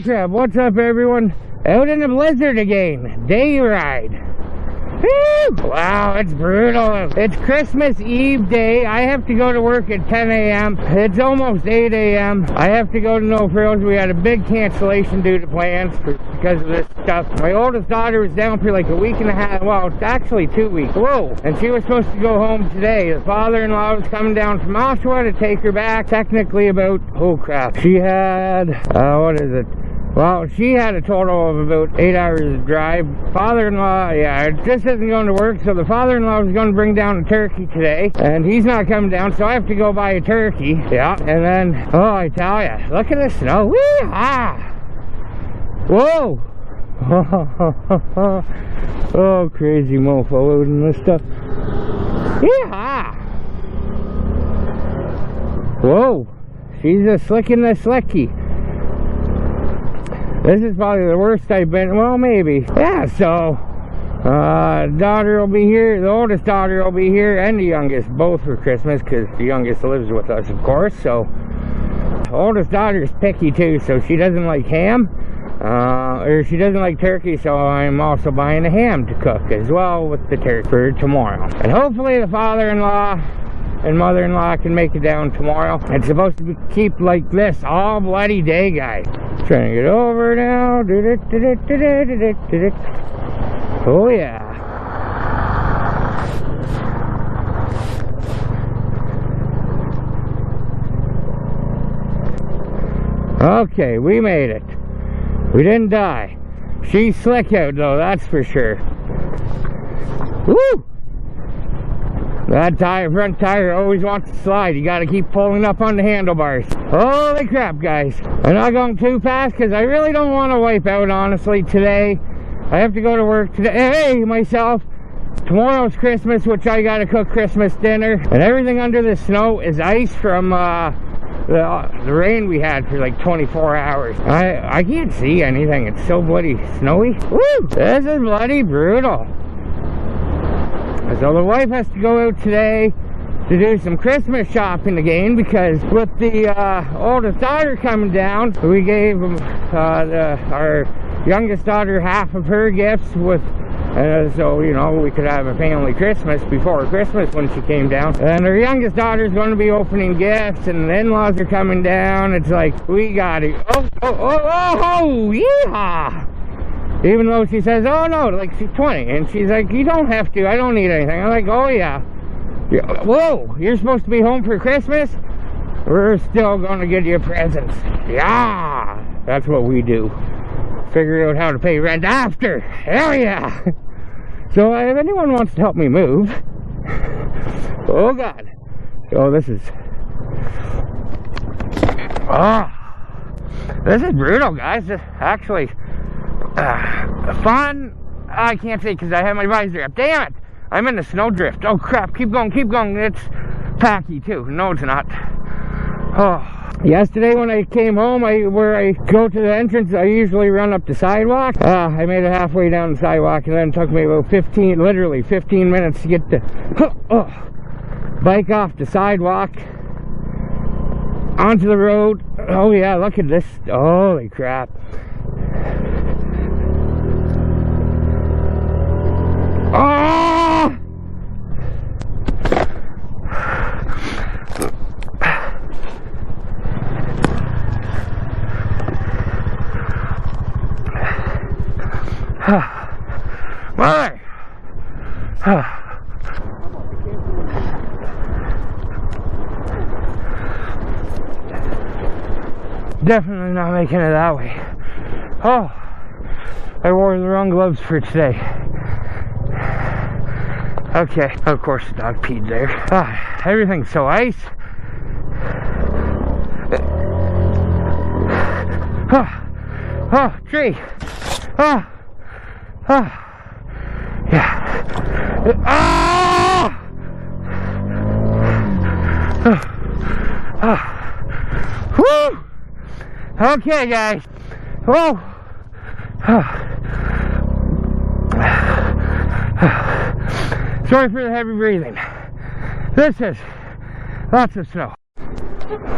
crap, what's up everyone? Out in the blizzard again, day ride. Woo! Wow, it's brutal. It's Christmas Eve day. I have to go to work at 10 a.m. It's almost 8 a.m. I have to go to No Frills. We had a big cancellation due to plans because of this stuff. My oldest daughter was down for like a week and a half. Well, it's actually 2 weeks. Whoa! And she was supposed to go home today. The father-in-law was coming down from Oshawa to take her back. Technically about, oh crap, she had, what is it? Well, she had a total of about 8 hours of drive. Father-in-law, yeah, it just isn't going to work, so the father-in-law was going to bring down a turkey today, and he's not coming down, so I have to go buy a turkey. Yeah, and then, oh, I tell ya, look at the snow. Wee-ah! Whoa! Oh, crazy mofo out in this stuff. Yee-haw! Whoa! She's a slicking the slicky. This is probably the worst I've been, well, maybe. Yeah, so, daughter will be here, the oldest daughter will be here, and the youngest, both for Christmas, because the youngest lives with us, of course, so. The oldest daughter's picky, too, so she doesn't like ham, or she doesn't like turkey, so I'm also buying a ham to cook, as well, with the turkey for tomorrow. And hopefully the father-in-law and mother-in-law can make it down tomorrow. It's supposed to keep like this all bloody day, guys. Trying to get over now. Oh yeah. Okay, we made it. We didn't die. She's slick out though, that's for sure. Woo! That front tire always wants to slide. You gotta keep pulling up on the handlebars. Holy crap, guys. I'm not going too fast because I really don't want to wipe out, honestly, today. I have to go to work today. Hey, myself. Tomorrow's Christmas, which I gotta cook Christmas dinner. And everything under the snow is ice from the rain we had for like 24 hours. I can't see anything. It's so bloody snowy. Woo! This is bloody brutal. So the wife has to go out today to do some Christmas shopping again, because with the oldest daughter coming down, we gave our youngest daughter half of her gifts with, so you know, we could have a family Christmas before Christmas when she came down. And our youngest daughter's going to be opening gifts, and the in-laws are coming down. It's like, we got it. Oh, yeehaw! Even though she says, oh no, like she's 20, and she's like, you don't have to, I don't need anything. I'm like, oh yeah. Whoa, you're supposed to be home for Christmas? We're still gonna get you presents. Yeah, that's what we do. Figure out how to pay rent after. Hell yeah. So if anyone wants to help me move, oh god. Oh, this is, this is brutal, guys. Actually, fun, I can't say because I have my visor up. Damn it, I'm in the snowdrift. Oh crap, keep going, it's packy too. No, it's not. Oh, yesterday when I came home, where I go to the entrance, I usually run up the sidewalk. I made it halfway down the sidewalk, and then it took me about literally 15 minutes to get the bike off the sidewalk onto the road. Oh yeah, look at this, holy crap. Oh! Mother! Definitely not making it that way. Oh, I wore the wrong gloves for today. Okay, of course the dog peed there. Everything's so ice. Tree. Yeah. Woo! Okay, guys. Whoa. Sorry for the heavy breathing. This is lots of snow.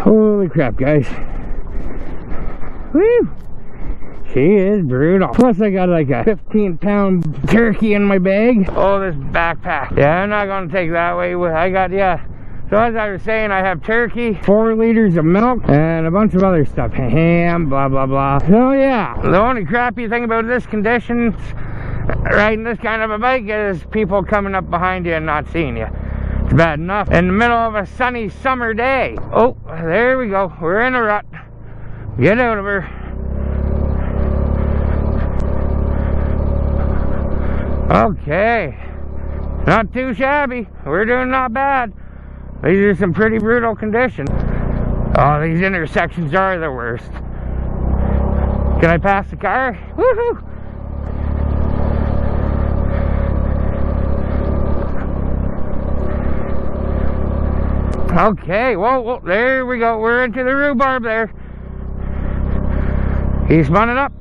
Holy crap, guys. Woo! She is brutal. Plus I got like a 15-pound turkey in my bag. Oh, this backpack. Yeah, I'm not gonna take that way. I got, yeah. So as I was saying, I have turkey, 4 liters of milk, and a bunch of other stuff. Ham, blah, blah, blah. So yeah, the only crappy thing about this condition, riding this kind of a bike, is people coming up behind you and not seeing you. It's bad enough in the middle of a sunny summer day. Oh, there we go. We're in a rut. Get out of her. Okay. Not too shabby. We're doing not bad. These are some pretty brutal conditions. Oh, these intersections are the worst. Can I pass the car? Woohoo! Okay, whoa, there we go. We're into the rhubarb there. He's spun it up.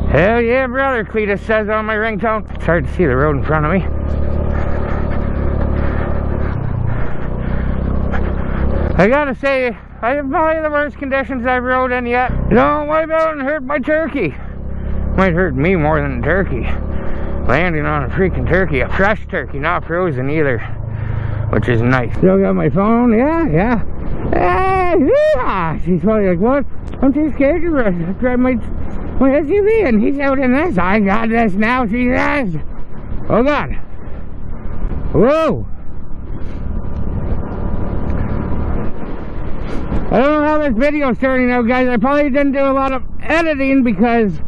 Hell yeah, brother, Cletus says on my ringtone. It's hard to see the road in front of me. I gotta say, I have probably the worst conditions I've rode in yet. Don't wipe out and hurt my turkey. Might hurt me more than the turkey. Landing on a freaking turkey, a fresh turkey, not frozen either, which is nice. Still got my phone, yeah. Hey, yeah. She's probably like, what? I'm too scared to drive my SUV, and he's out in this. I got this now, she says. Oh God. Whoa. I don't know how this video's turning out, guys. I probably didn't do a lot of editing because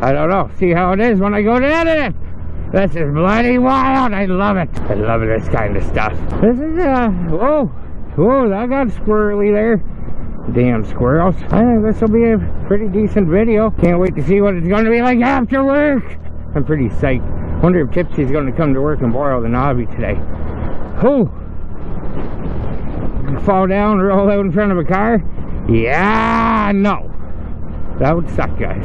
I don't know. See how it is when I go to edit it. This is bloody wild. I love it. I love this kind of stuff. This is whoa, that got squirrely there. Damn squirrels. I think this will be a pretty decent video. Can't wait to see what it's going to be like after work. I'm pretty psyched. Wonder if Tipsy's going to come to work and borrow the Navi today. Oh. Fall down, roll out in front of a car? Yeah, no. That would suck, guys.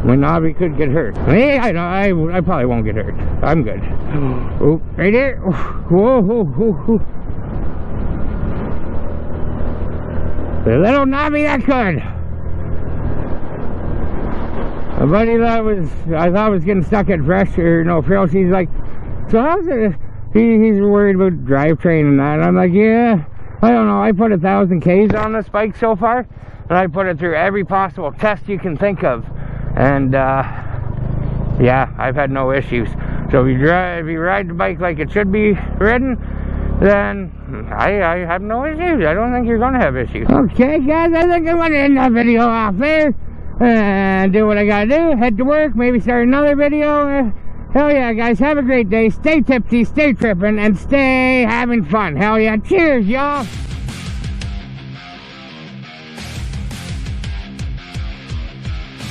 My Navi could get hurt. I know, I probably won't get hurt. I'm good. Oh, right there. Whoa. The little Navi that could. A buddy that I thought was getting stuck at fresh or no frills. He's like, so how's it? He's worried about drivetrain and that. And I'm like, yeah. I don't know, I put 1,000 Ks on this bike so far, and I put it through every possible test you can think of, and yeah, I've had no issues. So if you ride the bike like it should be ridden, then I have no issues. I don't think you're going to have issues. Okay guys, I think I'm going to end that video off there, and do what I got to do, head to work, maybe start another video. Hell yeah, guys, have a great day. Stay tipsy, stay tripping, and stay having fun. Hell yeah. Cheers, y'all.